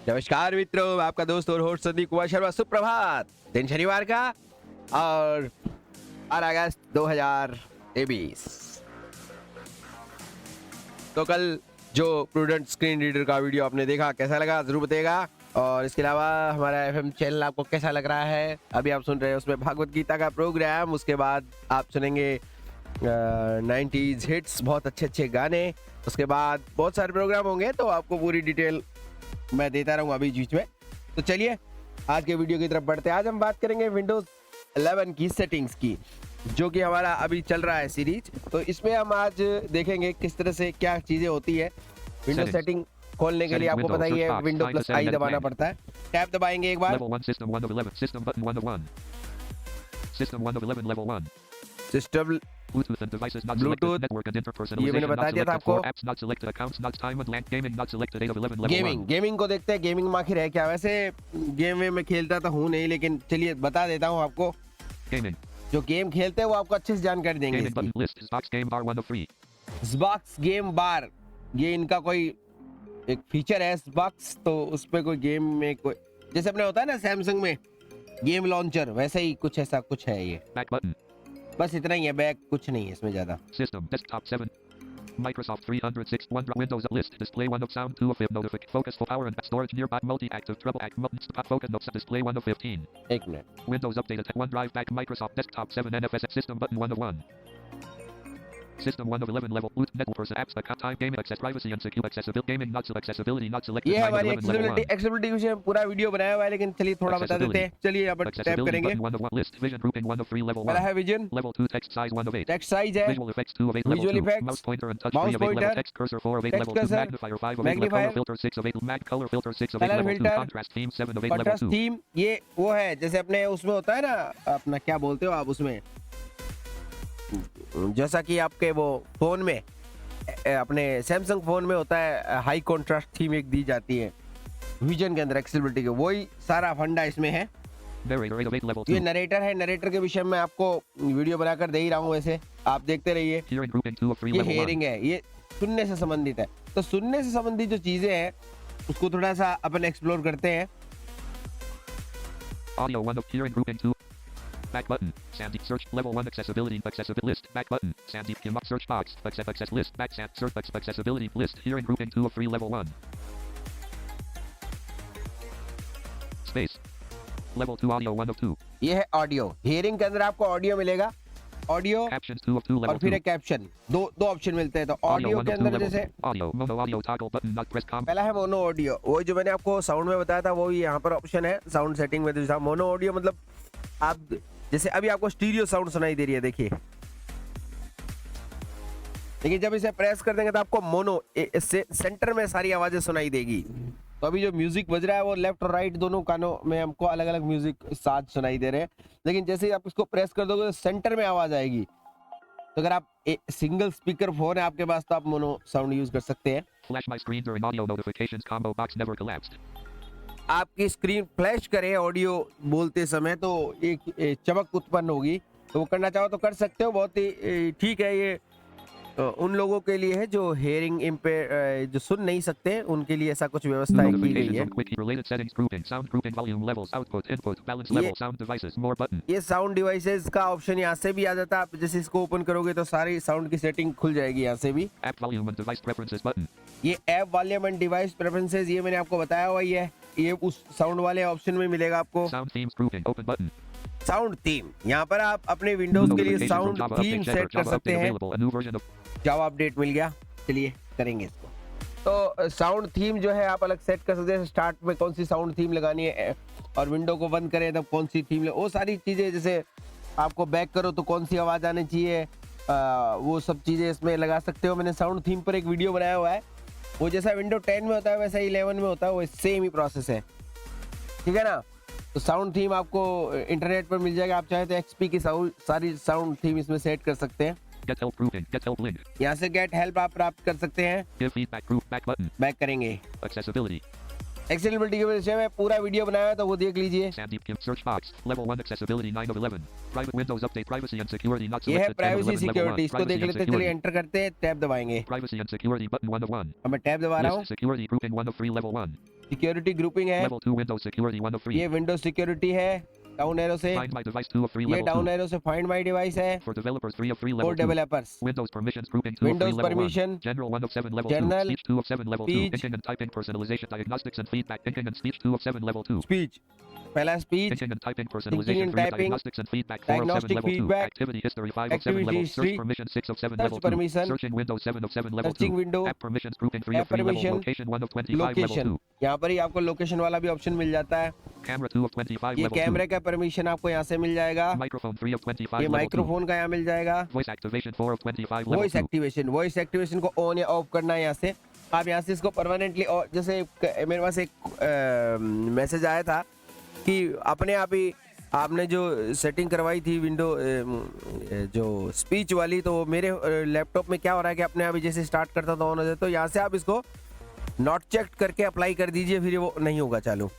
नमस्कार मित्रों, मैं आपका दोस्त और होस्ट संदीप कुमार शर्मा। सुप्रभात। दिन शनिवार का और 12 अगस्त 2023। तो कल जो प्रूडेंट स्क्रीन रीडर का वीडियो आपने देखा, कैसा लगा जरूर बताइएगा। और इसके अलावा हमारा एफएम चैनल आपको कैसा लग रहा है? अभी आप सुन रहे हैं उसमें भागवत गीता का प्रोग्राम, उसके बाद आप सुनेंगे 90s हिट्स, बहुत अच्छे अच्छे गाने। उसके बाद बहुत सारे प्रोग्राम होंगे, तो आपको पूरी डिटेल मैं देता रहूंगा अभी बीच में। तो चलिए आज के वीडियो की तरफ बढ़ते हैं। आज हम बात करेंगे विंडोज 11 की सेटिंग्स की, जो कि हमारा अभी चल रहा है सीरीज। तो इसमें हम आज देखेंगे किस तरह से क्या चीजें होती है। विंडोज सेटिंग खोलने के लिए आपको पता ही है विंडो प्लस आई दबाना पड़ता है। टैब दबाएंगे एक बार। System Bluetooth and devices not Bluetooth, selected. Network and interpersonalization ये मैंने बता not दिया था selected. आपको। 4 apps not selected. Accounts not time and land gaming not selected. 8 of 11 level 1. Gaming को देखते हैं। गेमिंग में आखिर है क्या? वैसे गेम में मैं खेलता तो हूँ नहीं, लेकिन चलिए बता देता हूँ आपको। Gaming. जो गेम खेलते हैं वो आपको अच्छे से जानकारी देंगे। Gaming button list. Xbox game bar 1 of 3. Xbox game बार, ये इनका कोई एक फीचर है Xbox। तो उस पे कोई गेम में कोई, जैसे अपने होता है ना सैमसंग में गेम लॉन्चर, वैसे ही कुछ ऐसा कुछ है ये। Back button. बस इतना ही है, बैक कुछ नहीं है इसमें ज्यादा। System desktop 7. Microsoft 306 1 Windows list display 1 of sound 2 of notification focus for power and storage nearby multi-active treble act focus notes display 1 of 15. एक minute. Windows updated OneDrive back Microsoft desktop 7 NFS system button 1 of 1. System 1 of 11 level Bluetooth network person apps account time game access privacy and secure accessibility gaming not accessibility not selected. ये हमारी accessibility के विषय में पूरा video बनाया हुआ है, लेकिन चलिए थोड़ा बता देते हैं। चलिए यहाँ पर टैप करेंगे। 1 of 1 list vision grouping 1 of 3 level 1. पहला है vision, Level 2 text size 1 of 8. Text size है, Visual effects 2 of 8 level Visual 2. effects, Mouse pointer and touch mouse 3 of 8 pointer, level text cursor 4 of 8 text level 2 cursor, magnifier 5 of 8 level magnifier, color filter 6 of 8 mag color filter 6 of 8 color level 2 filter, contrast theme 7 of 8 level contrast 2. Theme. ये वो है जैसे अपने उसमें होता है ना, अपना क्या बोलते हो आप उसमें, जैसा कि आपके वो फोन में, अपने सैमसंग फोन में होता है हाई कॉन्ट्रास्ट थीम एक दी जाती है विजन के अंदर एक्सेसिबिलिटी के, वही सारा फंडा इसमें है। Narrator 8 of 8 level 2. ये नरेटर है, नरेटर के विषय में आपको वीडियो बनाकर दे ही रहा हूँ, वैसे आप देखते रहिए। Hearing grouping 2 of 3 ये level 1. हेयरिंग है, ये सुनने से संबंधित है। तो सुनने से संबंधित जो चीजें हैं उसको थोड़ा सा अपन एक्सप्लोर करते हैं। Audio 1 of hearing grouping 2. Back button. Sandeep search level 1 accessibility list. Back button. Sandeep Kim up search box. Access list. Back search accessibility list. Hearing grouping 2 of 3 level 1. Space. Level 2 audio 1 of 2. ये है audio. Hearing के अंदर आपको audio मिलेगा, audio Captions 2 of 2 और level फिर 2. एक caption. दो ऑप्शन मिलते हैं। तो ऑडियो 1 के of 2 अंदर level जैसे 2. Audio mono audio toggle button not press com. पहला है मोनो ऑडियो, वो जो मैंने आपको साउंड में बताया था, वो यहाँ पर ऑप्शन है साउंड सेटिंग में। तो मोनो ऑडियो मतलब आप जैसे अभी आपको स्टीरियो साउंड सुनाई दे रही है, देखिए, लेकिन जब इसे प्रेस कर देंगे तो आपको मोनो सेंटर में सारी आवाजें सुनाई देगी। तो अभी जो म्यूजिक बज रहा है वो लेफ्ट और राइट दोनों कानों में हमको अलग अलग म्यूजिक साथ सुनाई दे रहे हैं, लेकिन जैसे ही आप इसको प्रेस कर दोगे तो सेंटर में आवाज आएगी। तो अगर आप सिंगल स्पीकर फोन है आपके पास तो आप मोनो साउंड यूज कर सकते हैं। Flash my screen during audio notifications combo box never collapsed. आपकी स्क्रीन फ्लैश करे ऑडियो बोलते समय तो एक चमक उत्पन्न होगी, तो वो करना चाहो तो कर सकते हो। बहुत ही ठीक है। ये उन लोगों के लिए है जो हेयरिंग इम्पेयर, जो सुन नहीं सकते, उनके लिए ऐसा कुछ व्यवस्था की गई है। Quickie related settings grouping sound grouping volume levels output input balance level sound devices more button. ये साउंड डिवाइसेस का ऑप्शन यहाँ से भी आ जाता है। आप जैसे इसको ओपन करोगे तो सारी साउंड की सेटिंग खुल जाएगी यहाँ से भी। App volume and device preferences button. ये app volume and device preferences, ये मैंने आपको बताया हुआ ही है। ये उस साउंड वाले ऑप्शन में मिलेगा आपको। Sound themes grouping open button. Sound theme, यहाँ पर आप अपने विंडोज के लिए साउंड थीम सेट कर सकते हैं। जावा अपडेट मिल गया, चलिए करेंगे इसको। तो साउंड थीम जो है आप अलग सेट कर सकते हैं। स्टार्ट में कौन सी साउंड थीम लगानी है और विंडो को बंद करें तब कौन सी थीम, वो सारी चीजें, जैसे आपको बैक करो तो कौन सी आवाज आनी चाहिए, वो सब चीजें इसमें लगा सकते हो। मैंने साउंड थीम पर एक वीडियो बनाया हुआ है, वो जैसा विंडो 10 में होता है वैसा 11 में होता है, वो सेम ही प्रोसेस है, ठीक है ना। तो साउंड थीम आपको इंटरनेट पर मिल जाएगा। आप चाहे तो एक्सपी की सारी साउंड थीम इसमें सेट कर सकते हैं। Get help grouping get help link. यहाँ से गेट हेल्प आप प्राप्त कर सकते हैं। Give feedback group back button. Back करेंगे। Accessibility. एक्सेसिबिलिटी के विषय में पूरा वीडियो बनाया है, तो वो देख लीजिए। Sandeep Kim search box level 1 accessibility 9 of 11. Private Windows update privacy and security not ये है selected. 10 of privacy 11 level 1. Security, इसको देख Privacy and लेते हैं। चलिए security. एंटर करते हैं, टैब दबाएंगे। Privacy and security button 1 of 1. अब मैं टैब दबा रहा हूँ। List security grouping 1 of 3 level 1. Security grouping है, Level 2 Windows Security 1 of 3. ये विंडोज सिक्योरिटी है डाउन एरो से, Find My Device 2 of 3 ये Level डाउन 2. एरो से फाइंड माय डिवाइस है For developers 3 of 3 for Level 2. Developers, Windows Permissions Grouping 2 of 3 Windows Level 1. Permission, General 1 of 7 Level 2. General, Speech 2 of 7 Level 2. speech, Thinking and Typing Personalization Diagnostics and Feedback. Thinking and Speech 2 of 7 Level 2. Speech, पहला speech, Thinking and Typing thinking Personalization and 3 typing, Diagnostics and Feedback 4 of 7 diagnostic Level 2. feedback, Activity History 5 of 7 activity Level. history, Search Permission 6 of 7 search Level 2. permission, Searching Windows 7 of 7 Level 2. Searching window, App Permissions Grouping 3 of app 3 Level. Permission, Location 1 of 25 Level location, 2. यहाँ पर ही आपको location वाला भी option मिल जाता है। Camera 2 of 25 ये Level 2. कैमरे का परमिशन आपको यहाँ से मिल जाएगा, Microphone 3 of 25 ये Level 2. माइक्रोफोन का यहाँ मिल जाएगा, Voice Activation 4 of 25 Level voice 2. Activation, voice activation को ऑन या ऑफ करना है यहाँ से, आप यहाँ से इसको परमानेंटली, और जैसे मेरे पास एक मैसेज आया था कि अपने आप ही आपने जो सेटिंग करवाई थी विंडो जो स्पीच वाली, तो मेरे लैपटॉप में क्या हो रहा है कि अपने आप ही जैसे स्टार्ट करता था ऑन हो जाए, तो यहाँ से आप इसको नॉट चेक करके अप्लाई कर दीजिए, फिर वो नहीं होगा चालू।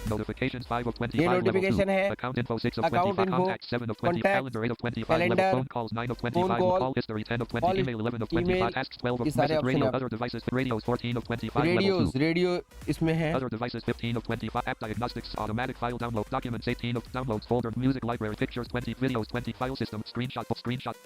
Notifications 5 of 25 ये level 2. notification है, Account info 6 of account 25. info, Contact 7 of 20. contact, Calendar 8 of 25 calendar, level. Phone calls 9 of 25. phone call, Call history 10 of 20. call, Email 11 of 25. email, Tasks 12 ये of सारे message ऑप्शन radio. है। Other devices. Radios 14 of 25 level radios, 2. Radio इसमें है, Other devices 15 of 25. App diagnostics. Automatic file download. Documents 18 of downloads. Folder. Music library. Pictures 20. Videos 20. File system. Screenshot.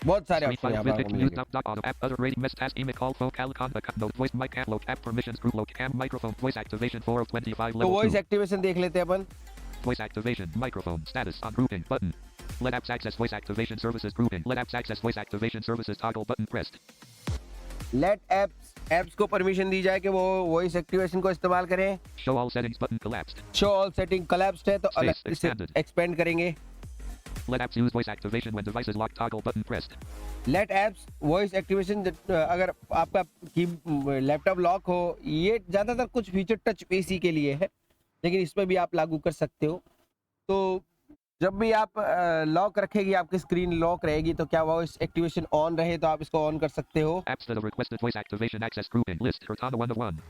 बहुत सारे Screen option file. यहाँ पर With आपको news. मिलेंगे। Auto app. Other rating. Mess task. Email call. Phone. Calicon. Note. Voice. Mic. Load. App permissions. Group. Load. Cam. Microphone. Voice activation 4 of 25 तो level voice 2. Activation देख लेते हैं अपन। Voice activation. Microphone. Status. On grouping. Button. Let apps access voice activation services grouping. Let apps access voice activation services toggle button pressed. Let apps को permission दी जाए कि वो voice activation को इस्तेमाल करें। Show all settings button collapsed. Show all setting collapsed है, तो Space, अलग इसे expanded. एक्सपेंड करेंगे। Let apps use voice activation when device is locked toggle button pressed. Let apps voice activation, अगर आपका की लैपटॉप लॉक हो, ये ज़्यादातर कुछ फीचर टच पीसी के लिए है, लेकिन इसमें भी आप लागू कर सकते हो। तो जब भी आप लॉक रखेगी, आपकी स्क्रीन लॉक रहेगी, तो क्या वॉइस एक्टिवेशन ऑन रहे तो आप इसको ऑन कर सकते हो। Apps that have requested voice activation access grouping list Cortana 1 of 1.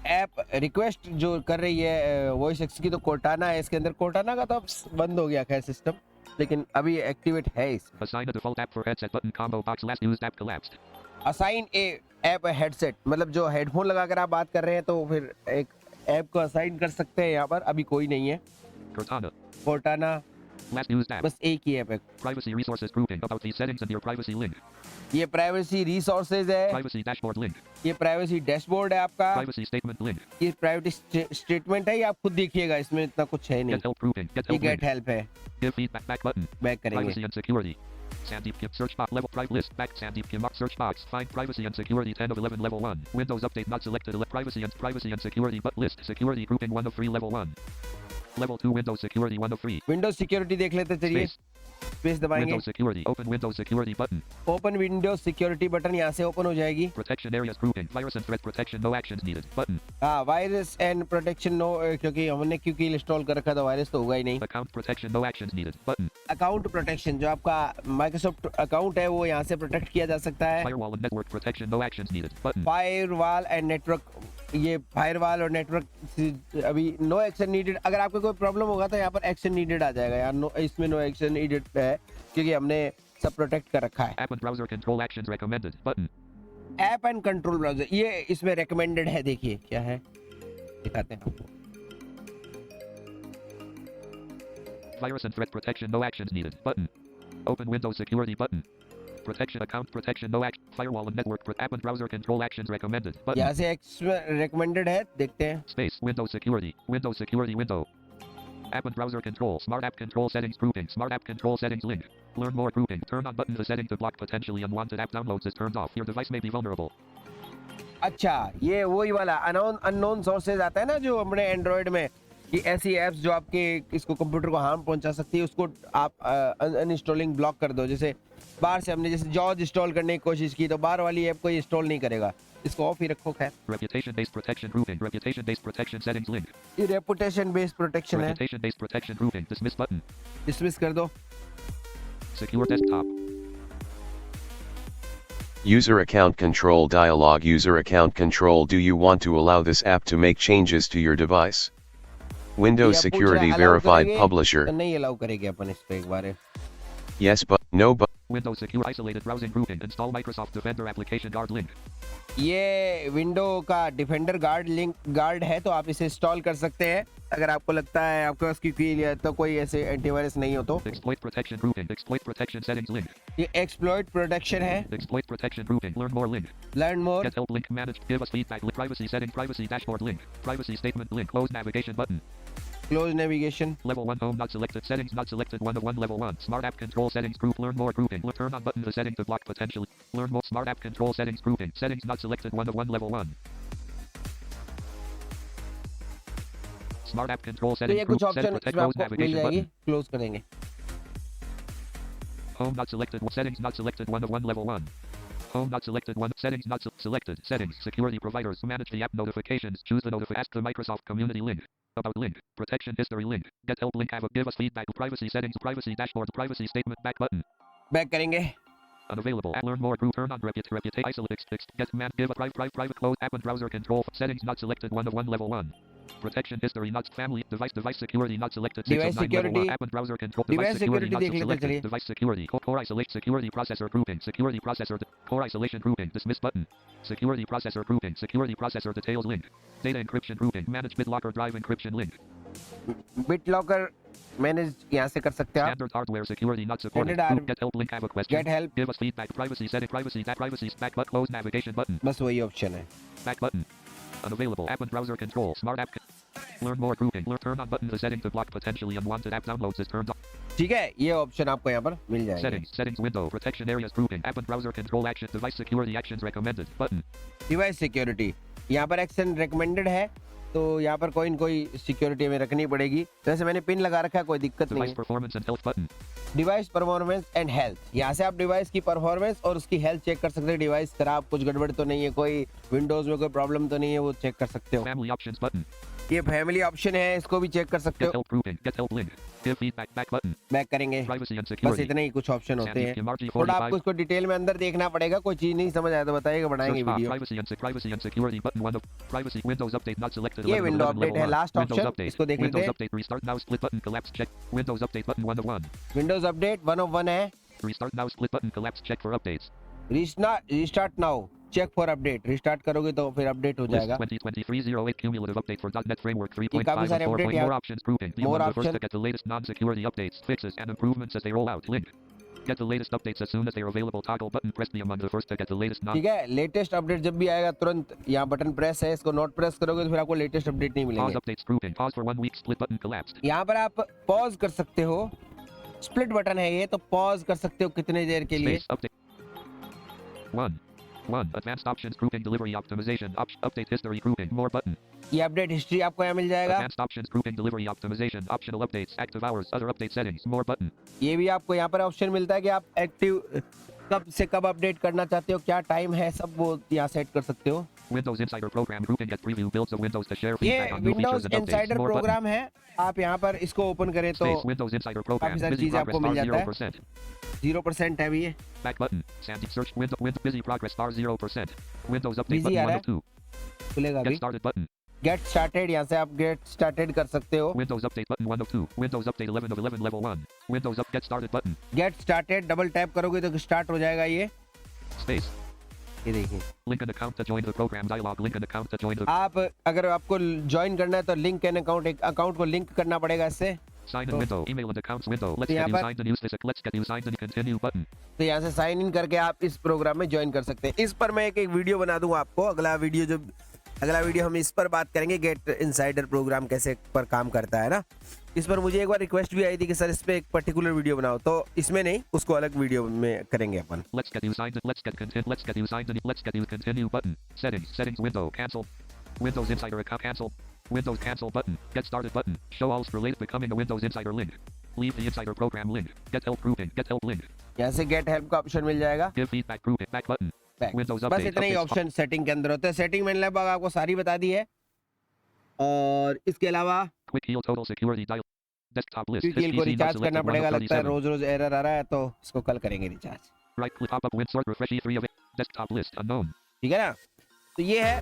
App request जो कर रही है वॉइस एक्स की, तो कोर्टाना है इसके अंदर। कोर्टाना का तो अब बंद हो गया खैर सिस्टम, लेकिन अभी एक्टिवेट है इस। Assign a default app for headset button combo box last used app collapsed. Assign a app headset, मतलब जो हेडफोन लगाकर आप बात कर रहे हैं, तो फिर एक ऐप को असाइन कर सकते हैं। यहाँ पर अभी कोई नहीं है Cortana. Cortana, Last used app. बस एक ही ऐप है। Privacy resources grouping about these settings and your privacy link. ये प्राइवेसी रिसोर्सेज है, Privacy dashboard link. ये प्राइवेसी डैशबोर्ड है आपका, Privacy statement link. ये प्राइवेसी स्टेटमेंट है, ये आप खुद देखिएगा, इसमें इतना कुछ है नहीं। Get help grouping. Get ये help गेट link. हेल्प है, Give feedback back button. Back करेंगे। Privacy and security. Sandeep Kim search box level private list back Sandeep Kim search box find privacy and security 10 of 11 level 1 Windows update not selected privacy and security but list security grouping 1 of 3 level 1 level 2 Windows security 1 of 3 Windows security देख लेते चलिए, Space. Space दबाएंगे, Windows security open Windows security button open Windows security button यहाँ से open हो जाएगी। protection areas grouping virus and threat protection no actions needed button हाँ, virus and protection no, क्योंकि हमने क्योंकि इंस्टॉल कर रखा था, वायरस तो होगा ही नहीं। account protection no actions needed button account protection, जो आपका माइक्रोसॉफ्ट अकाउंट है वो यहाँ से प्रोटेक्ट किया जा सकता है। firewall and network protection no actions needed button firewall and network, ये फायरवॉल और नेटवर्क अभी नो एक्शन नीडेड। अगर आपको कोई प्रॉब्लम होगा तो यहाँ पर एक्शन नीडेड आ जाएगा, यार नो, इसमें नो एक्शन नीडेड है क्योंकि हमने सब प्रोटेक्ट कर रखा है। app and browser control actions recommended button app and control browser, ये इसमें रिकमेंडेड है। देखिए क्या है, दिखाते हैं आपको। virus and threat protection no actions needed button open Windows security button protection account protection no action firewall and network app and browser control actions recommended button यहाँ से रिकमेंडेड है, देखते हैं। space Windows security window app and browser control smart app control settings grouping smart app control settings link learn more grouping turn on button the setting to block potentially unwanted app downloads is turned off your device may be vulnerable अच्छा, ये वही वाला unknown sources आता है ना जो हमने Android में, कि ऐसी एप्स जो आपके इसको कंप्यूटर को हार्म पहुंचा सकती है, उसको आप अनइंस्टॉलिंग ब्लॉक कर दो। जैसे बाहर से हमने जैसे जॉर्ज इंस्टॉल करने की कोशिश की, तो बाहर वाली ऐप को इंस्टॉल नहीं करेगा, इसको ऑफ ही रखो। खैर, reputation based protection grouping reputation based protection settings link ये रेपुटेशन बेस्ड प्रोटेक्शन है, reputation based protection grouping dismiss button dismiss कर दो। secure desktop User account control dialog. User account control. Do you want to allow this app to make changes to your device? Windows ये पूछ रहा है, security allow verified करेंगे? publisher. तो नहीं allow करेंगे अपन इस पे एक बार। Yes but no but Windows Secure Isolated Browsing Grouping. Install Microsoft Defender Application Guard link. ये विंडो का डिफेंडर गार्ड है, तो आप इसे इंस्टॉल कर सकते हैं अगर आपको लगता है आपके पास क्योंकि तो कोई ऐसे एंटीवायरस नहीं हो तो। Exploit Protection Grouping. Exploit Protection Settings link. ये एक्सप्लॉइट प्रोटेक्शन है। Exploit Protection Grouping. Learn more link. Learn more, Get help link. Manage. Give us feedback. Privacy setting. Privacy dashboard link. Privacy statement link. Close navigation button. Close navigation, Level 1 home not selected. Settings not selected. 1 of 1 level 1. Smart app control settings group. Learn more grouping. Turn on button the setting to block potentially. Learn more smart app control settings grouping. Settings not selected. 1 of 1 level 1. Smart app control तो settings ये group. कुछ Set option protect इसमें close आपको मिल navigation जाएगी, button. Close करेंगे। Home not selected. Settings not selected. 1 of 1 level 1. Home not selected. 1 settings not selected. Settings. Security providers. Manage the app notifications. Choose the notify. Ask the Microsoft community link. About link. Protection history link. Get help link. Give us feedback. Privacy settings. Privacy dashboard. Privacy statement. Back button. Back करेंगे। Unavailable. Learn more group. Turn on reputation. Isolate. Get command. Give a private close app and browser control. Settings not selected. 1 of 1 level 1. Protection history not family device security not selected. 6 Device of 9 level 1. security. App and browser control. Device security not देख लेते selected. चलिए। Device security. Core isolate security processor grouping. Security processor core isolation grouping. Dismiss button. Security processor grouping. Security processor details link. Data encryption grouping. Manage BitLocker drive encryption link. Bit locker manage यहाँ से कर सकते हैं आप। Standard hardware security not supported. Standard Group get help link. Have a question. Get help. Give us feedback. Privacy setting. Privacy back but close navigation button. बस वही option है। Back button. Unavailable. App and browser control. Smart app. Learn more grouping. Turn on button the setting to block potentially unwanted app downloads is turned on. ठीक है, ये option आपको यहाँ पर मिल जाएगा। Settings window. Protection areas grouping. App and browser control action. Device security actions recommended. Button. Device security, यहाँ पर action recommended है, तो यहाँ पर कोई न कोई सिक्योरिटी में रखनी पड़ेगी। जैसे मैंने पिन लगा रखा है, कोई दिक्कत नहीं। Device performance and health button. Device performance and health, यहाँ से आप डिवाइस की परफॉर्मेंस और उसकी हेल्थ चेक कर सकते हैं। डिवाइस खराब, कुछ गड़बड़ तो नहीं है, कोई विंडोज में कोई प्रॉब्लम तो नहीं है, वो चेक कर सकते हो। Family options button. ये फैमिली ऑप्शन है, इसको भी चेक कर सकते Get हो। help grouping. Get help link. Give feedback. Back button. Back करेंगे। Privacy and बस security. इतने ही कुछ ऑप्शन होते हैं, Sandy, थोड़ा 45. आपको इसको डिटेल में अंदर देखना पड़ेगा। कोई चीज नहीं समझ आया तो बताइएगा, बनाएंगे Search bar. Video. Privacy and security button. 1 of privacy Windows update not selected. ये 11 of विंडो 11 अपडेट level है, 1. Last Windows option, update. इसको देख लेते Windows हैं। update. Restart now split button collapse check. Windows update button 1 of 1. Windows update 1 of 1 है। Restart now split button collapse check for updates. Restart now check for update, restart करोगे तो फिर update हो List जाएगा। 2023-08 cumulative update for .NET Framework ये काफी 3.5 सारे and 4. update यहाँ- More options grouping. Be more among the first option. to get the latest non-security updates, fixes, and improvements as they roll out. Link. Get the latest updates as soon as they are available. Toggle button press. Be among the first to get the latest non. ठीक है, latest update जब भी आएगा तुरंत यहाँ button press है, इसको note press करोगे तो फिर आपको लेटेस्ट अपडेट नहीं Pause मिलेंगे। updates grouping. Pause for 1 week. Split button collapsed. यहाँ पर आप पॉज कर सकते हो, स्प्लिट बटन है ये, तो पॉज कर सकते हो कितने देर के लिए। Space update. 1 advanced options grouping delivery optimization update history grouping more button. ये अपडेट हिस्ट्री आपको यहाँ मिल जाएगा। Advanced options grouping delivery optimization optional updates active hours other update settings more button. ये भी आपको यहाँ पर ऑप्शन मिलता है कि आप एक्टिव कब से कब अपडेट करना चाहते हो, क्या टाइम है, सब वो यहाँ सेट कर सकते हो। Windows Insider program grouping get preview builds of Windows to share ये feedback on new features Windows and updates Insider more button. Program है, आप यहाँ पर इसको ओपन करें तो Space Windows Insider program काफी सारी busy चीजें आपको progress मिल bar जाता है। 0%. 0% है भी ये। Back button. Sandy search window busy progress bar 0%. Windows update Busy button आ 1 रहा of 2. खुलेगा Get अभी। started button. गेट स्टार्टेड, यहाँ से आप गेट स्टार्टेड कर सकते हो। Windows update button 1 of 2. Windows update 11 of 11 level 1. Windows up get started button. Get started double tap करोगे तो स्टार्ट हो जाएगा ये। Space. ये देखिए, Link an account to join the program dialog. Link an account to join the आप अगर आपको ज्वाइन करना है तो लिंक एन अकाउंट, एक अकाउंट को लिंक करना पड़ेगा इससे। sign in window. Email and accounts window. Let's यहाँ get you पर- signed in. Use this. Let's get you signed in. Continue button. तो यहाँ से साइन इन करके आप इस प्रोग्राम में ज्वाइन कर सकते हैं। इस पर मैं एक वीडियो बना दूंगा आपको, अगला वीडियो हम इस पर बात करेंगे, गेट इनसाइडर प्रोग्राम कैसे पर काम करता है ना। इस पर मुझे एक बार रिक्वेस्ट भी आई थी कि सर इस पे एक पर्टिकुलर वीडियो बनाओ, तो इसमें नहीं, उसको अलग वीडियो में करेंगे अपन। Let's get you signed in. Let's get continue. Let's get you signed in. Let's get you continue button. Settings window. Cancel. Windows Insider account cancel. Windows cancel button. Get started button. Show all related becoming a Windows Insider link. Leave the Insider program link. Get help grouping. Get help link. यहाँ से get help का option मिल जाएगा। Give feedback grouping. Back button. Back. Windows बस update. इतने ही updates, option setting के अंदर होते हैं। सेटिंग मैंने लगभग आपको सारी बता दी है, और इसके अलावा Quick heal total security dial. Desktop list. Quick Heal को PC not रिचार्ज करना selected. 1 पड़ेगा, of लगता है 37. रोज रोज एरर आ रहा है, तो इसको कल करेंगे recharge. Right click pop up win sort refresh E3 of it. Desktop list unknown. ठीक है ना, तो ये है।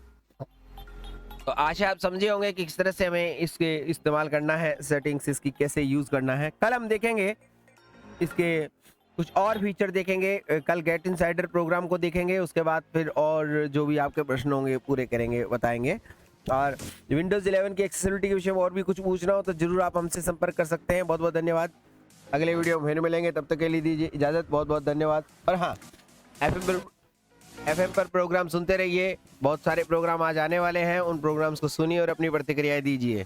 तो आशा आप समझे होंगे कि किस तरह से हमें इसके इस्तेमाल करना है, सेटिंग्स इसकी कैसे यूज करना है। कल हम देखेंगे इसके कुछ और फीचर देखेंगे। कल गेट इनसाइडर प्रोग्राम को देखेंगे, उसके बाद फिर और जो भी आपके प्रश्न होंगे पूरे करेंगे, बताएंगे। और विंडोज 11 की एक्सेसिबिलिटी के विषय में और भी कुछ पूछना हो तो जरूर आप हमसे संपर्क कर सकते हैं। बहुत बहुत धन्यवाद। अगले वीडियो में फिर मिलेंगे, तब तक के लिए दीजिए इजाजत। बहुत बहुत धन्यवाद। और हाँ, एफएम पर प्रोग्राम सुनते रहिए, बहुत सारे प्रोग्राम आज आने वाले हैं, उन प्रोग्राम्स को सुनिए और अपनी प्रतिक्रियाएं दीजिए।